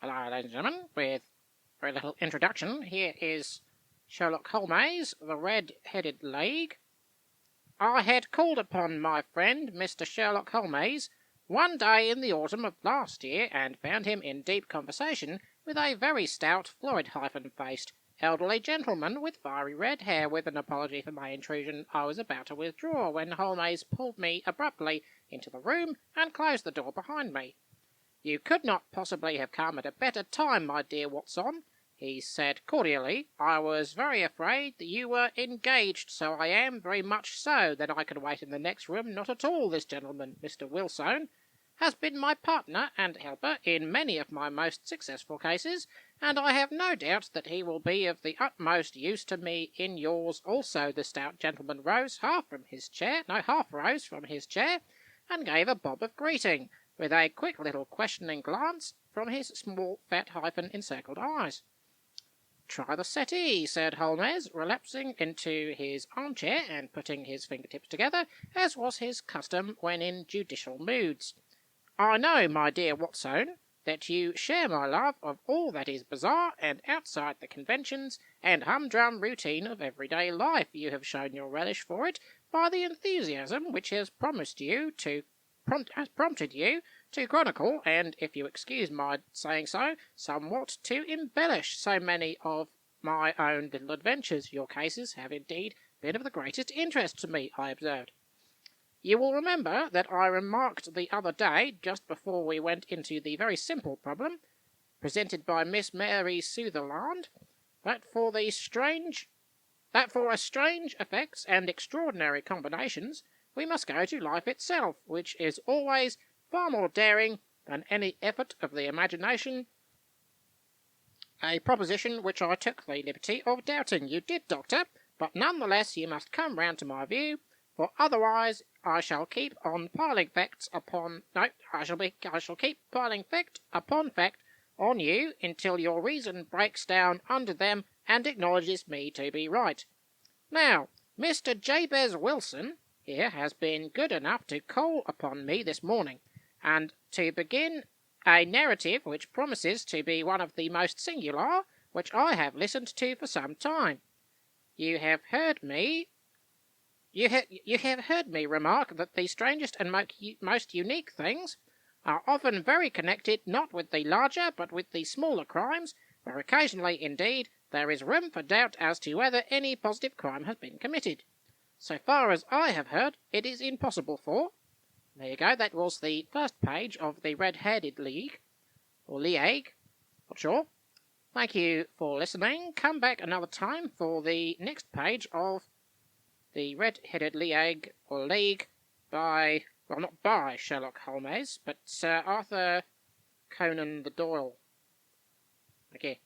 Hello, ladies and gentlemen, with a very little introduction. Here is Sherlock Holmes, the Red-Headed League. I had called upon my friend, Mr. Sherlock Holmes, one day in the autumn of last year, and found him in deep conversation with a very stout, florid-faced, elderly gentleman with fiery red hair. With an apology for my intrusion, I was about to withdraw when Holmes pulled me abruptly into the room and closed the door behind me. "You could not possibly have come at a better time, my dear Watson," he said cordially. "I was very afraid that you were engaged, so I am, very much so, that I could wait in the next room. Not at all. This gentleman, Mr. Wilson, has been my partner and helper in many of my most successful cases, and I have no doubt that he will be of the utmost use to me in yours also." The stout gentleman half rose from his chair, and gave a bob of greeting, with a quick little questioning glance from his small, fat, encircled eyes. "Try the settee," said Holmes, relapsing into his armchair and putting his fingertips together, as was his custom when in judicial moods. "I know, my dear Watson, that you share my love of all that is bizarre and outside the conventions and humdrum routine of everyday life. You have shown your relish for it by the enthusiasm which has prompted you to chronicle, and, if you excuse my saying so, somewhat to embellish so many of my own little adventures. Your cases have indeed been of the greatest interest to me," I observed. "You will remember that I remarked the other day, just before we went into the very simple problem presented by Miss Mary Sutherland, that for strange effects and extraordinary combinations we must go to life itself, which is always far more daring than any effort of the imagination, a proposition which I took the liberty of doubting. You did, Doctor, but none the less you must come round to my view, for otherwise I shall keep on piling fact upon fact on you until your reason breaks down under them and acknowledges me to be right. Now, Mr. Jabez Wilson here has been good enough to call upon me this morning, and to begin a narrative which promises to be one of the most singular which I have listened to for some time. You have heard me remark that the strangest and most unique things are often very connected, not with the larger, but with the smaller crimes, where occasionally, indeed, there is room for doubt as to whether any positive crime has been committed. So far as I have heard, it is impossible for—" There you go, that was the first page of the Red-Headed League, or League, not sure. Thank you for listening. Come back another time for the next page of the Red-Headed League, or League, not by Sherlock Holmes, but Sir Arthur Conan Doyle. Okay.